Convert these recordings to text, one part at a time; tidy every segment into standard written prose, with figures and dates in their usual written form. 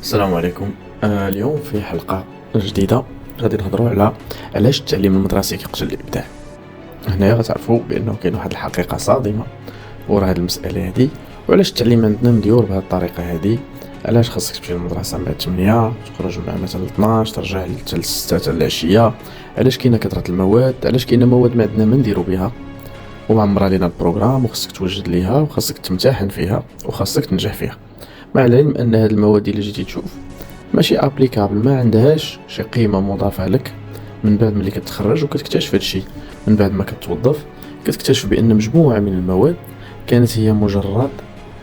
السلام عليكم. اليوم في حلقة جديدة غادي نهضروا على علاش التعليم المدرسي كيقتل الابداع. هنايا غتعرفوا بانه كاين واحد الحقيقة صادمة ورا هاد المسألة هادي، وعلاش التعليم عندنا مديور بهاد الطريقة هادي. علاش خاصك تمشي للمدرسة مع 8 تخرج مع مثلا 12 ترجع حتى 6 تاع العشية؟ علاش كاينه كثرة المواد؟ علاش كاينه مواد ما عندنا ما نديرو بها ومعمرها لينا البروغرام وخاصك توجد ليها وخاصك تمتحن فيها وخاصك تنجح فيها، مع العلم ان هاد المواد اللي جيتي تشوف ماشي ابليكابل، ما عندهاش شي قيمه مضافه لك. من بعد ملي كتخرج وكتكتشف هادشي، من بعد ما كتوظف كتكتشف بان مجموعه من المواد كانت هي مجرد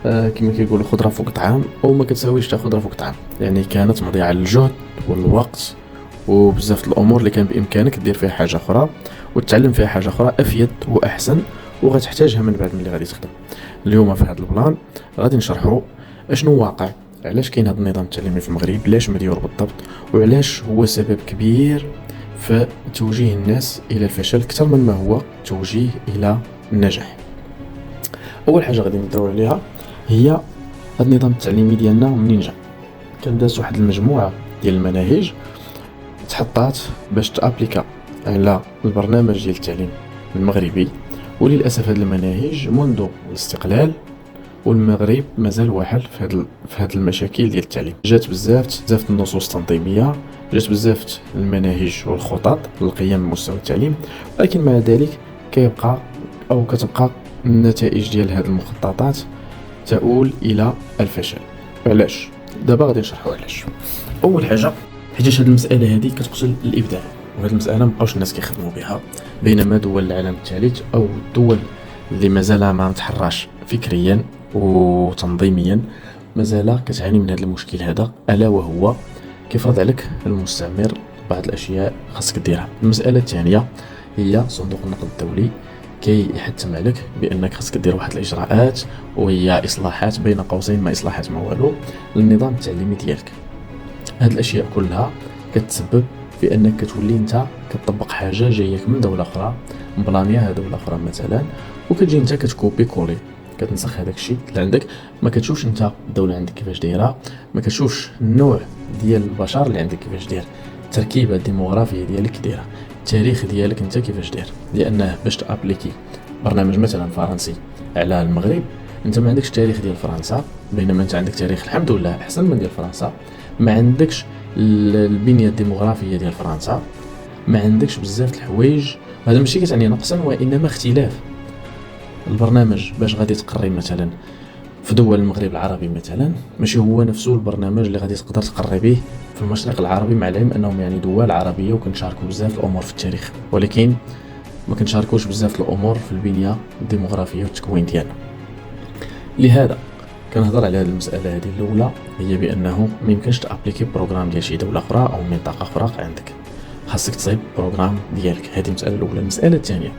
كما كيقولوا خضره فوق طعام، او ما كتساويش حتى خضره فوق طعام، يعني كانت مضيعه للجهد والوقت وبزاف الامور اللي كان بامكانك دير فيها حاجه اخرى وتتعلم فيها حاجه اخرى افيد واحسن وغتحتاجها من بعد ملي غادي تخدم. اليوم في هذا البلان غادي نشرحوا اشنو واقع، علاش كاين هذا النظام التعليمي في المغرب، علاش مديور بالضبط، وعلاش هو سبب كبير في توجيه الناس الى الفشل اكثر من ما هو توجيه الى النجاح. اول حاجه غادي ندوي عليها هي هذا النظام التعليمي ديالنا منين جا. كان داز واحد المجموعه ديال المناهج تحطات باش تابليكا على البرنامج ديال التعليم المغربي، وللاسف هذه المناهج منذ الاستقلال والمغرب مازال واحد في هاد المشاكل ديال التعليم. جات بزاف النصوص التنظيميه، جات بزاف المناهج والخطط للقيام بمستوى التعليم، ولكن مع ذلك كيبقى او كتبقى النتائج ديال هاد المخططات تؤول الى الفشل. علاش؟ دابا غادي نشرحوا علاش. اول حاجه حيت هاد المساله هادي كتقتل الابداع، وهاد المساله مابقاوش الناس كيخدموا بها، بينما دول العالم الثالث او الدول اللي مازال ما تحراش فكريا وتنظيميا مازال كتعاني من هذا المشكل هذا، الا وهو كيفرض عليك المستعمر بعض الاشياء خاصك ديرها. المساله الثانيه هي صندوق النقد الدولي كيحتم عليك بانك خاصك دير واحد الاجراءات وهي اصلاحات بين قوسين، ما اصلاحات ما والو، للنظام التعليمي ديالك. هاد الاشياء كلها كتسبب في انك كتولي انت كتطبق حاجه جايك من دوله اخرى، مبلانياها دوله اخرى مثلا، وكتجي انت كتكوبي كولي كتنسخ هذاك الشيء اللي عندك. ما كتشوفش انت الدوله عندك كيفاش دايره، ما كتشوفش النوع ديال البشر اللي عندك كيفاش داير، التركيبه الديموغرافيه ديالك دايره، التاريخ ديالك انت كيفاش داير. لانه باش تابليكي برنامج مثلا فرنسي على المغرب، انت ما عندكش تاريخ ديال فرنسا، بينما انت عندك تاريخ الحمد لله احسن من ديال فرنسا. ما عندكش البنيه الديموغرافيه ديال فرنسا، ما عندكش بزاف الحوايج. هذا ماشي كتعني نقصا وانما اختلاف. البرنامج باش غادي تقري مثلا في دول المغرب العربي مثلا ماشي هو نفسه البرنامج اللي غادي تقدر تقري به في المشرق العربي، مع العلم انهم يعني دول عربيه وكنشاركوا بزاف الامور في التاريخ، ولكن ما كنشاركوش بزاف الامور في البنيه الديموغرافيه والتكوين ديالنا. لهذا كنهضر على هذه المساله هذه. الاولى هي بانه ما يمكنش تابليكي بروغرام ديال شي دوله اخرى او منطقه اخرى عندك، خاصك تصايب بروغرام ديالك. هذه المساله الاولى. المساله الثانيه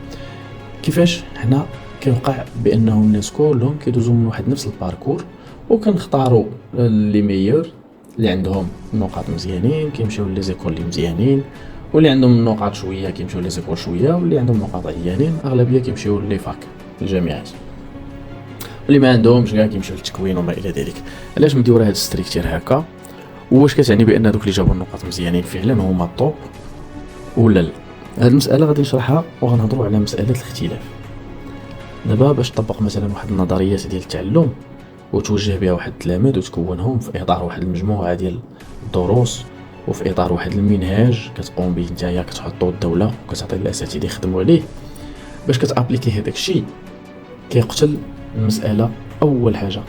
كيفاش حنا كيوقع بانه الناس كلهم كيدوزوا من واحد نفس الباركور وكنختاروا اللي ميور، اللي عندهم نقاط مزيانين كيمشيو لي زيكول اللي مزيانين، واللي عندهم نقاط شويه كيمشيو لي زيكول شويه، واللي عندهم نقاط عيانين اغلبيه كيمشيو لي فاك الجامعات، واللي ما عندهمش كاع كيمشيو للتكوين وما الى ذلك. علاش مديوره هاد الستريكتير هكا؟ واش كتعني بان دوك اللي جابوا النقاط مزيانين فعلا هما الطوب ولا لا؟ هاد المساله غادي نشرحها وغنهضروا على مساله الاختلاف. دابا باش تطبق مثلا واحد النظريات ديال التعلم وتوجه بها واحد التلاميذ وتكونهم في اطار واحد المجموعه ديال الدروس وفي اطار واحد المنهاج كتقوم به نتايا كتحطو الدوله وكتعطي الاساتذه يخدموا عليه، باش كتابليكي هذاك الشيء كيقتل المساله. اول حاجه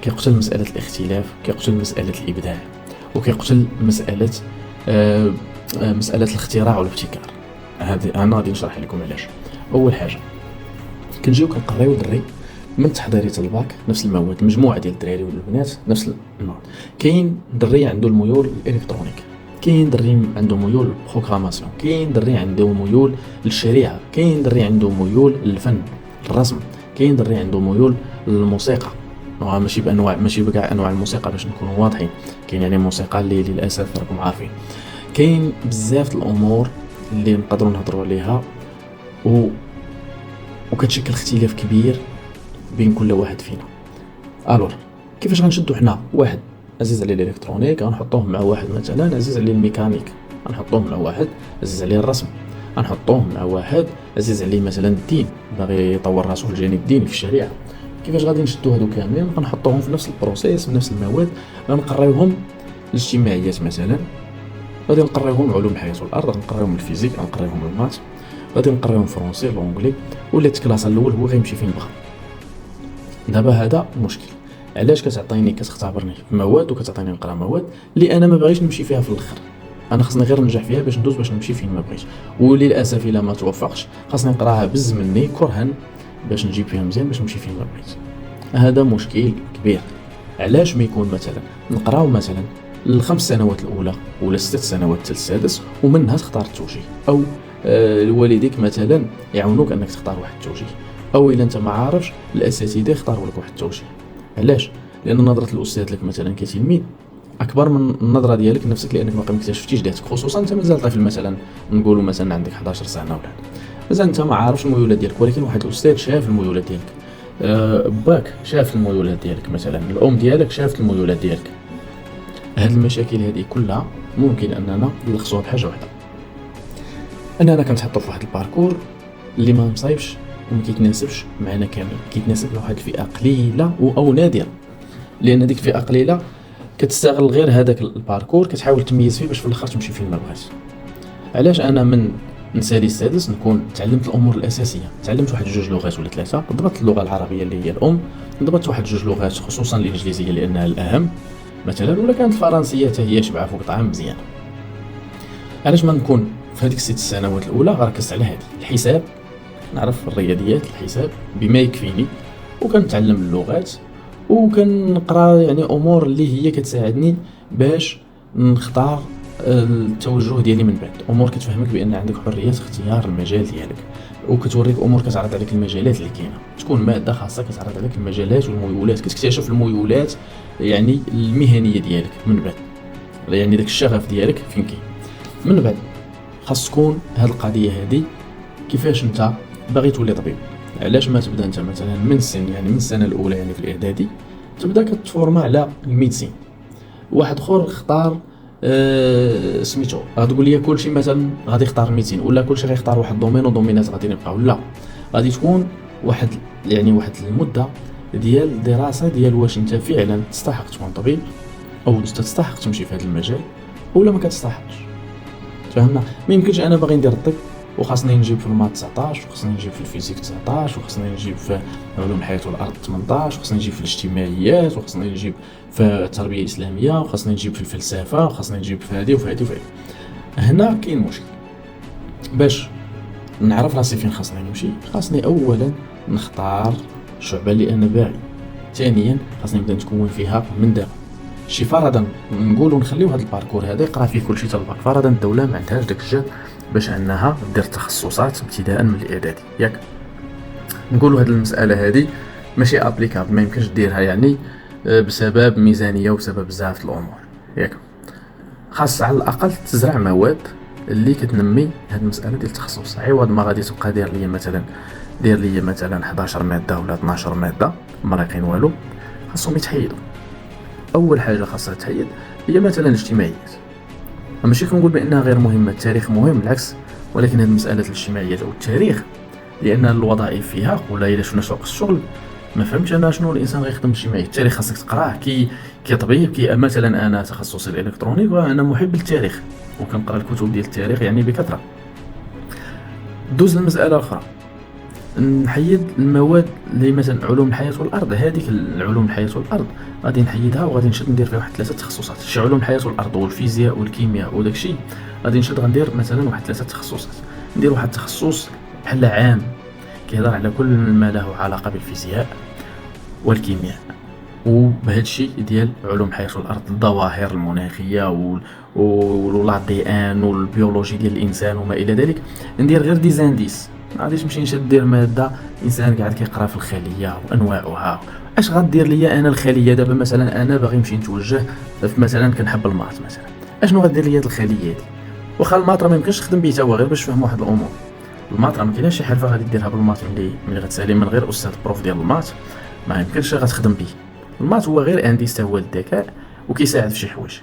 كيقتل مساله الاختلاف، كيقتل مساله الابداع، وكيقتل مساله الاختراع والابتكار. هذه انا غادي نشرح لكم علاش. اول حاجه كنجيو كنقريو دري من تحضيريه الباك نفس المواد، مجموعه ديال الدراري والبنات نفس المواد. كاين دري عنده الميول الالكترونيك، كاين دري عنده ميول البروغراماسيون، كاين دري عنده ميول للشريعه، كاين دري عنده ميول للفن الرسم، كاين دري عنده ميول للموسيقى، ماشي بانواع، ماشي بكاع انواع الموسيقى باش نكونوا واضحين، كاين يعني موسيقى اللي للاسف راكم عارفين. كاين بزاف الامور اللي نقدروا نهضروا عليها وكتشكل اختلاف كبير بين كل واحد فينا. الور كيفاش غنشدوا حنا واحد عزيز عليه الالكترونيك غنحطوه مع واحد مثلا عزيز عليه الميكانيك، غنحطوه مع واحد عزيز عليه الرسم، غنحطوه مع واحد عزيز عليه مثلا الدين، باغي يطور راسو في الجانب الديني في الشريعه. كيفاش غادي نشدو هادو كاملين غنحطوهم في نفس البروسيس بنفس المواد، غنقريوهم الاجتماعيات مثلا، غادي نقريوهم علوم الحياه والارض، غنقريوهم الفيزيك، غنقريوهم المات، غادي نقريوهم الفرنسي لونجلي، ولات كلاس الاول هو غيمشي فين بغا. دابا هذا مشكل، علاش كتعطيني كتختبرني في مواد وكتعطيني نقرا مواد اللي انا ما بغيتش نمشي فيها في الاخر، انا خصني غير ننجح فيها باش ندوز باش نمشي فين ما بغيتش، وللاسف الا ما توفقش خاصني نقراها بز مني كرها باش نجيب فيها مزيان باش نمشي فين ما بغيت. هذا مشكل كبير. علاش ما يكون مثلا نقراو مثلا الخمس سنوات الاولى ولا 6 سنوات حتى السادس ومنها تختار التوجيه، او والديك مثلا يعاونوك انك تختار واحد التوجيه، او الا انت ما عارفش الاساتذه يختاروا لك واحد التوجيه. علاش؟ لان نظره الاستاذ لك مثلا كتلميذ اكبر من النظره ديالك لنفسك، لانك ما اكتشفتيش ذاتك، خصوصا انت مازال طفل مثلا، نقولوا مثلا عندك 11 سنه ولا مازال انت ما عارفش الميولات ديالك، ولكن واحد الاستاذ شاف الميولات ديالك، باك شاف الميولات ديالك مثلا، الام ديالك شافت الميولات ديالك. هاد المشاكل هذه كلها ممكن اننا نلخصوها بحاجه واحده، اننا كنتحطوا في واحد الباركور اللي ما مصايبش وما كيتناسبش معنا كامل، كيتناسب لواحد الفئه قليله او نادره، لان ديك الفئه قليله كتستغل غير هذاك الباركور، كتحاول تميز فيه باش في الاخر تمشي فين ما بغات. علاش انا من نسالي السادس نكون تعلمت الامور الاساسيه، تعلمت واحد 2 لغات ولا 3، ضبطت اللغه العربيه اللي هي الام، ضبطت واحد 2 لغات خصوصا الانجليزيه لانها الاهم مثلا، ولا كانت الفرنسيه حتى هي شبعه فوق طعام مزيان. علاش ما نكون في هذيك 6 سنوات الاولى ركزت على هذه الحساب، نعرف الرياضيات الحساب بما يكفيني، وكنتعلم اللغات وكنقرا يعني امور اللي هي كتساعدني باش نختار التوجه ديالي من بعد، امور كتفهمك بان عندك حريه اختيار المجال ديالك، وكتوريك امور كتعرض عليك المجالات اللي كاينه، تكون ماده خاصه كتعرض عليك المجالات والميولات، كتكتشف الميولات يعني المهنيه ديالك من بعد، يعني داك الشغف ديالك فين كاين. من بعد خاص تكون هاد القضيه هذه كيفاش انت باغي تولي طبيب. علاش ما تبدا انت مثلا من السن يعني من السنه الاولى يعني في الاعدادي تبدا كتفورما على الميديسين، واحد اخر اختار سميتو غتقول لي كلشي مثلا غادي يختار الميديسين ولا كلشي غيختار واحد الدومين ودومينات غادي يبقاو، لا غادي تكون واحد المده ديال دراسه ديال واش انت فعلا تستحق تكون طبيب او انت تستحق تمشي في هذا المجال ولا ما كتستحقش. فهمنا؟ ما يمكنش انا باغي ندير الطب وخاصني نجيب في المات 19 وخاصني نجيب في الفيزيك 19 وخاصني نجيب في علوم الحياه والارض 18 وخاصني نجيب في الاجتماعيات وخاصني نجيب في التربيه الاسلاميه وخاصني نجيب في الفلسفه وخاصني نجيب في هذه وفي هذه وفي هذه. هنا كاين مشكل. باش نعرف راسي فين خاصني نمشي خاصني اولا نختار الشعبه اللي انا باغي، ثانيا خاصني نبدا نتكون فيها من دابا. شي فرضا نقولوا نخليو هذا الباركور هذا يقرا فيه كلشي حتى الباك، فرضا الدوله ما عندهاش داك الجهد باش انها دير تخصصات ابتداء من الاعدادي، ياك نقولوا هذه المساله هذه ماشي ابليكابل، ما يمكنش ديرها يعني بسبب ميزانيه وبسبب بزاف الامور، ياك خاص على الاقل تزرع مواد اللي كتنمي هذه المساله ديال التخصص، عوض ما غادي تبقى دير لي مثلا 11 ماده ولا 12 ماده مريقين والو. خاصهم يتحيدوا. اول حاجه خاصها تحيد هي مثلا الاجتماعيات، ماشي كنقول بانها غير مهمه، التاريخ مهم بالعكس، ولكن هذه مساله الاجتماعيات او التاريخ لان الوظائف فيها ولا الا شفنا سوق الشغل ما فهمتش انا شنو الانسان غيخدم اجتماعي. التاريخ خاصك تقراه كي طبيب، مثلا انا تخصصي الالكترونيك وانا محب للتاريخ وكنقرا الكتب ديال التاريخ يعني بكثره. دوز للمساله اخرى، نحيد المواد اللي مثلا علوم الحياه والارض، هذيك العلوم الحياه والارض غادي نحيدها وغادي نشد ندير فيها واحد 3 تخصصات. شي علوم الحياه والارض والفيزياء والكيمياء وداك الشيء غادي نشد غندير مثلا واحد 3 تخصصات. ندير واحد التخصص بحال عام كيهضر على كل ما له علاقه بالفيزياء والكيمياء وبهذا الشيء ديال علوم الحياه والارض، الظواهر المناخيه ولا دي ان والبيولوجي ديال الانسان وما الى ذلك. ندير غير دي زانديس، ما غاديش نمشي نشد ندير ماده انسان قاعد كيقرا في الخليه وانواعها. اش غدير ليا انا الخليه دابا؟ مثلا انا باغي نمشي نتوجه في مثلا كنحب المات مثلا، اشنو غدير ليا هاد الخليه هادي؟ واخا المات ما يمكنش تخدم به تا هو غير باش تفهم واحد الامور. المات ما كايناش شي حرفه غادي ديرها بالمات ملي غتسالي من غير استاذ بروف ديال المات ما يمكنش غتخدم به. المات هو غير انديس تا هو الذكاء، وكيساعد في شي حوايج.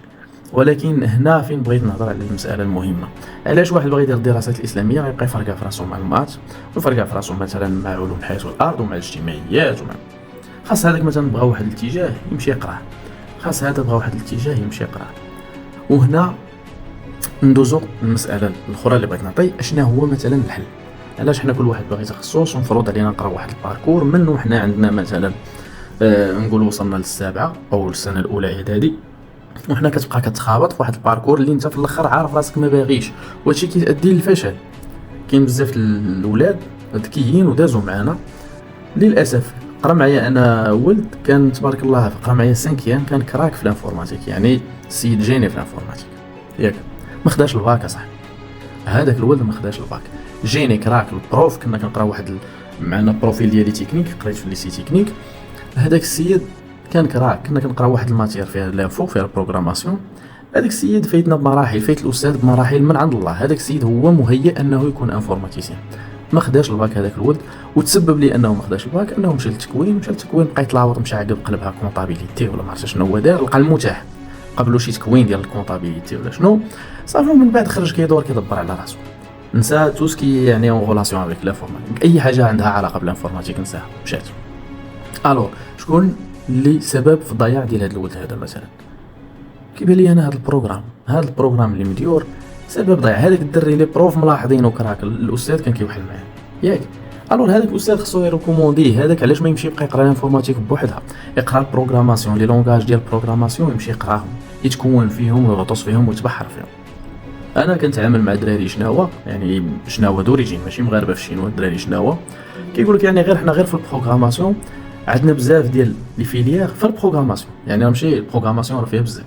ولكن هنا فين بغيت نهضر على المساله المهمه، علاش واحد بغى يدير الدراسات الاسلاميه غيبقى يفرقها في راسو مع المات، ويفرقها في راسو مثلا مع علوم الحياه والارض ومع الاجتماعيات ومع خاص هذاك مثلا بغى واحد الاتجاه يمشي يقراه، خاص هذا بغى واحد الاتجاه يمشي يقراه. وهنا ندوزو المساله الاخرى اللي بغيت نعطي، اشنا هو مثلا الحل. علاش حنا كل واحد باغي تخصص ومفروض علينا نقراو واحد الباركور منه حنا عندنا مثلا نقول وصلنا للسابعه او السنه الاولى اعدادي، وحنا كتبقى كتخابط في واحد الباركور اللي انت في الاخر عارف راسك ما باغيش، وهادشي كيؤدي للفشل. كاين بزاف الاولاد ذكيين ودازوا معنا للاسف. قرا معايا انا ولد كان تبارك الله قرا معايا 5 كان كراك في الانفورماتيك، يعني السيد جيني في الانفورماتيك ياك، ما خداش الباك صح. هذاك الولد ما خداش الباك، جيني كراك البروف. كنا كنقرا واحد معنا بروفيل ديالي تكنيك، قريت في الليسي تكنيك. هذاك السيد كان كراك، كنا كنقرا واحد الماتير فيها لافو فيها البروغراماسيون. هذاك السيد فايتنا بمراحل، فايت الاستاذ بمراحل من عند الله. هذاك السيد هو مهيئ انه يكون انفورماتيسيان، ما خداش الباك هذاك الولد. وتسبب لي انه ما خداش الباك انه مشى للتكوين، بقى يتلاوط مشى عاد قلبها كونطابيليتي ولا ما عرفتش شنو هو دار، لقى المتاح قبلو شي تكوين ديال الكونطابيليتي ولا شنو صافي. من بعد خرج كيدور كيدبر على راسو، نسى توسكي يعني اون غولاسيون افيك لافورماتيك، اي حاجه عندها علاقه بالانفورماتيك نساها مشات. الو شكون اللي سبب في الضياع ديال هذا الولد هذا مثلا؟ كيبان لي انا هذا البروغرام اللي مديور سبب ضياع. هذاك الدري لي بروف ملاحظين وكراك الاستاذ كان كيوحل معاه ياك. الور هذاك الاستاذ خصو يريكومونديه، هذاك علاش ما يمشي يبقى يقرا الانفورماتيك بوحدها، يقرا البروغراماسيون لي لونغاج ديال البروغراماسيون يمشي يقراهم يتكون فيهم ويغطس فيهم ويتبحر فيهم. انا كنتعامل مع دراري شناوه، يعني شناوه دوريجين ماشي مغاربه في الشينوا، دراري شناوه كيقول لك يعني غير حنا غير في البروغراماسيون عندنا بزاف ديال لي فيليير في البروغراماسيون، يعني ماشي البروغراماسيون راه فيها بزاف.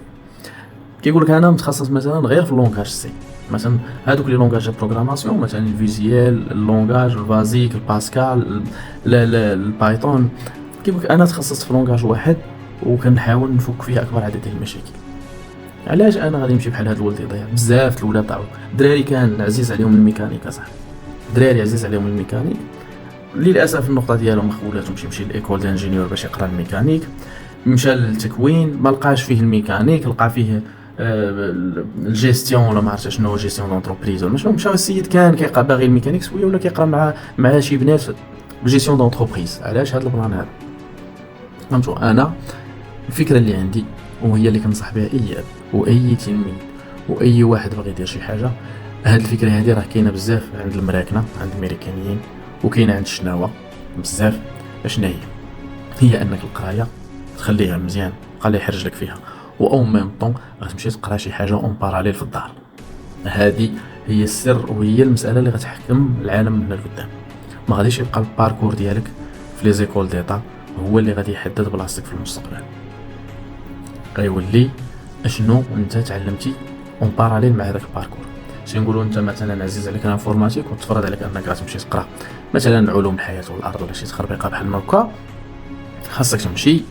كيقول لك انا متخصص مثلا غير في اللونغاج سي، مثلا هذوك لي لونغاج ديال البروغراماسيون مثلا الفيزيال، اللونغاج البازيك، الباسكال، البايثون. كيقول لك انا تخصصت في لونغاج واحد وكنحاول نفك فيه اكبر عدد ديال المشاكل. علاش انا غادي نمشي بحال هذا الولد يضيع؟ بزاف الولاد ضاعوا. دراري كان عزيز عليهم الميكانيكا صح، دراري عزيز عليهم الميكانيك، للاسف النقطه ديالهم خولاتهم يمشي للايكول دانجينيور باش يقرا الميكانيك، مشى للتكوين ما لقاش فيه الميكانيك، لقى فيه الجيستيون ولا ما عرفتش شنو جيستيون دونتربريز ولا شنو. مشى السيد كان كيقرا باغي الميكانيك شويه ولا كيقرا مع شي بنات جيستيون دونتربريز. علاش هذا البلان هذا؟ فهمتوا؟ انا الفكره اللي عندي وهي اللي كنصح بها اي اب واي تلميذ واي واحد باغي يدير شي حاجه، هاد الفكره هذه راه كاينه بزاف عند المراكنه عند الامريكانيين وكاينه عند الشناوه بزاف. شنو هي انك القرايه تخليها مزيان خلي يحرج لك فيها، و ميم طون غتمشي تقرا شي حاجه اون باراليل في الدار. هذه هي السر وهي المساله اللي غتحكم العالم من القدام. ما غاديش يبقى الباركور ديالك في لي زيكول ديتا هو اللي غادي يحدد بلاصتك في المستقبل. غيولي اشنو انت تعلمتي اون باراليل مع هذاك الباركور. شي نقولوا انت مثلا عزيز عليك الانفورماتيك وتفرض عليك انك غتمشي تقرا مثلا علوم الحياه والارض ولا شي تخربيقه بحال هكا، خاصك تمشي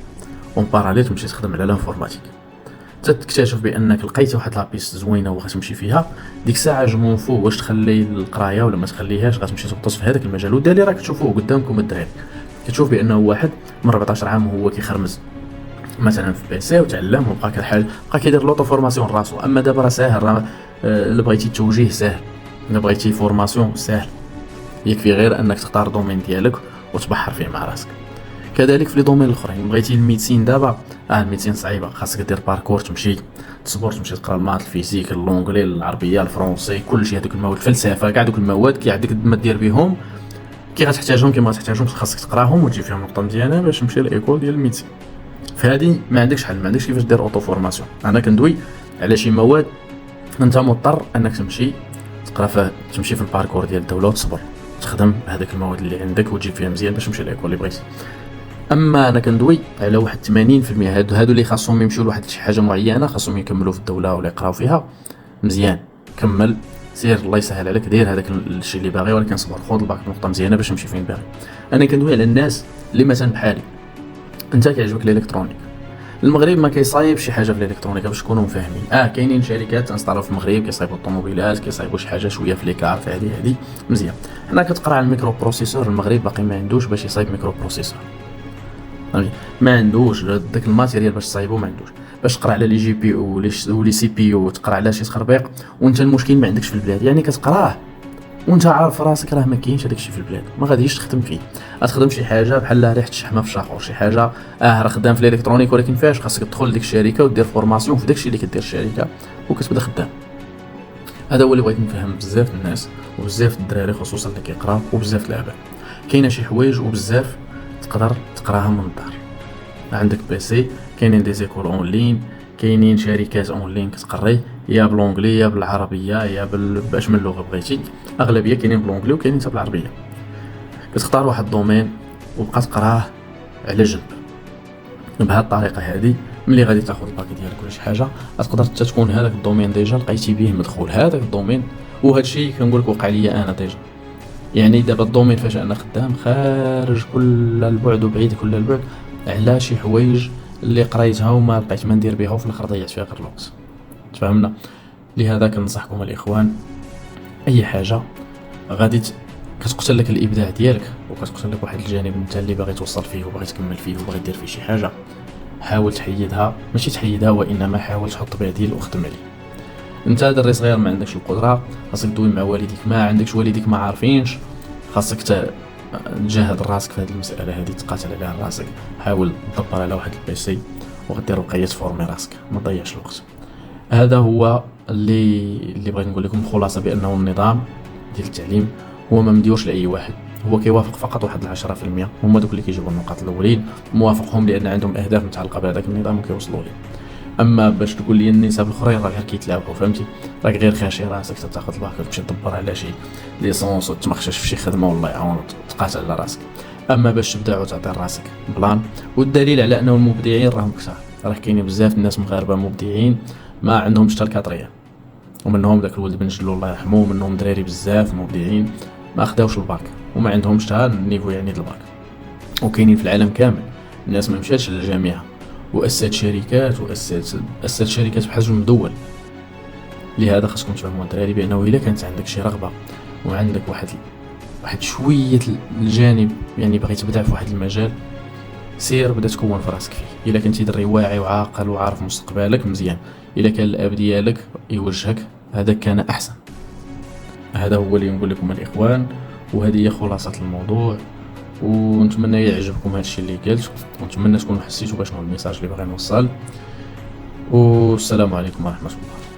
اون باراليل تمشي تخدم على الانفورماتيك تكتشف بانك لقيتي واحد لابيس زوينه وغتمشي فيها. ديك الساعه جمون فو واش تخلي القرايه ولا ما تخليهاش، غتمشي تغطس في هذاك المجال. ودا اللي راك تشوفوه قدامكم الدراري، كتشوف بانه واحد من 14 عام وهو كيخرمز مثلا في بيسي وتعلم وبقى كحال بقى كيدير لوطو فورماسيون راسو. اما دابا راه ساهل، راه اللي بغيتي التوجيه ساهل، اللي بغيتي فورماسيون ساهل، يكفي غير انك تختار دومين ديالك وتبحر فيه مع راسك. كذلك في لي دومين الاخرين. بغيتي الميديسين دابا الميديسين صعيبه، خاصك دير باركور تمشي تصبر تمشي تقرا المات الفيزيك اللونغلي العربيه الفرنسي كلشي هذوك المواد الفلسفه كاع دوك المواد كي عندك ما دير بهم كي غتحتاجهم كي ما تحتاجهمش خاصك تقراهم وتجيب فيهم نقطه مزيانه باش تمشي للايكول ديال الميديسين. فهذه ما عندكش حل، ما عندكش كيفاش دير اوتو فورماسيون. انا كندوي على شي مواد انت مضطر انك تمشي تقرا تمشي في الباركور ديال الدوله وتصبر تخدم هذاك المواد اللي عندك وتجيب فيها مزيان باش تمشي للايكول اللي بغيتي. اما انا كندوي على واحد 80% هادو اللي خاصهم يمشيو لواحد شي حاجه معينه، خاصهم يكملوا في الدوله ولا يقراو فيها مزيان. كمل سير الله يسهل عليك دير هذاك الشيء اللي باغي، ولكن صبر خذ الباك نقطه مزيانه باش تمشي فين باغي. انا كندوي على الناس اللي مثلا بحالي انت كيعجبك الالكترونيك، المغرب ما كيصايب شي حاجه في الالكترونيكا باش تكونوا فاهمين. كاينين شركات تنستالو في المغرب كيصايبوا الطوموبيلات كيصايبوا شي حاجه شويه في لي كارت هذه مزيان. حنا كتقرا على الميكرو بروسيسور، المغرب باقي ما عندوش باش يصايب ميكرو بروسيسور، ما عندوش داك الماتيريال باش تصايبو ما عندوش. باش تقرا على لي جي بي ولي سي بي يو وتقرا على شي تخربيق وانت المشكل ما عندكش في البلاد، يعني كتقراه وانت عارف راسك راه ما كاينش هذاك الشيء في البلاد، ما غاديش تخدم فيه. غتخدم شي حاجه بحال ريحه الشحمه في الشاخور، شي حاجه راه خدام في الالكترونيك ولكن فاش خاصك تدخل لديك الشركه ودير فورماسيون في داك الشيء اللي كدير الشركه وكتبدا خدام. هذا هو اللي بغيت نفهم بزاف الناس وبزاف الدراري خصوصا اللي كيقراو وبزاف الاباء. كاينه شي حوايج وبزاف تقدر تقراها من الدار، عندك بيسي، كاينين دي زيكول اون لين، كاينين شركات اون لين كتقري يا بالونجلي يا بالعربيه يا باش من لغه بغيتي، اغلبيه كاينين بالونجلي وكاينين حتى بالعربيه. كتختار واحد الدومين وبقى تقراه على جنب بهذه الطريقه هذه. ملي غادي تاخذ الباك ديالك ولا شي حاجه تقدر تكون هذاك الدومين ديجا لقيتي به مدخول هذاك الدومين. وهذا الشيء كنقول لك وقع لي انا ديجا، يعني دابا الدومين فاش انا خدام خارج كل البعد وبعيد كل البعد على شي حوايج اللي قريتها وما لقيت ما ندير بها وفي الاخر ضيعت فيها غير الوقت. تفهمنا؟ لهذا كنصحكم الاخوان اي حاجه غادي كتقتل لك الابداع ديالك وكتقتل لك واحد الجانب انت اللي باغي توصل فيه وباغي تكمل فيه وباغي دير فيه شي حاجه، حاول تحيدها، ماشي تحيدها وانما حاول تحط بديل وخدم عليه. انت دري صغير ما عندكش القدره، خاصك دوي مع والديك، ما عندكش والديك ما عارفينش، خاصك تجاهد راسك في هذه المساله هذه، تقاتل عليها راسك. حاول تدبر على واحد البيسي وغدير بقيه تفورمي راسك، ما تضيعش الوقت. هذا هو اللي بغيت نقول لكم خلاصه، بانه النظام ديال التعليم هو ما مديورش لاي واحد، هو كيوافق فقط واحد 10% هما دوك اللي كيجيبوا النقاط الاولين، موافقهم لان عندهم اهداف متعلقه بهذاك النظام وكيوصلوا ليه. اما باش تقول لي النسب الاخرين راه غير كيتلاوحوا، فهمتي؟ راك غير خاشي راسك تاخذ الباك وتمشي تدبر على شي ليسونس وتمخشش في شي خدمه والله يعاونك تقاتل على راسك. اما باش تبدا وتعطي راسك بلان، والدليل على انه المبدعين راهم كثار، راه كاينين بزاف الناس مغاربه مبدعين ما عندهمش حتى الكاتريا، ومنهم داك الولد بن جلو الله يرحمه، ومنهم دراري بزاف مبدعين ما خداوش الباك وما عندهمش حتى النيفو يعني الباك. وكاينين في العالم كامل الناس ما مشاتش للجامعه واسست شركات واسست شركات بحجم دول. لهذا خاصكم تفهموا الدراري بانه الا كانت عندك شي رغبه وعندك واحد شويه الجانب يعني باغي تبدع في واحد المجال، سير بدا تكون في راسك فيه. الا كنتي دري واعي وعاقل وعارف مستقبلك مزيان، الا كان الاب ديالك يوجهك هذا كان احسن. هذا هو اللي نقول لكم الاخوان، وهذه هي خلاصه الموضوع. ونتمنى يعجبكم هذا الشيء اللي قلت، ونتمنى تكونوا حسيتوا بشنو الميساج اللي باغي نوصل. والسلام عليكم ورحمه الله.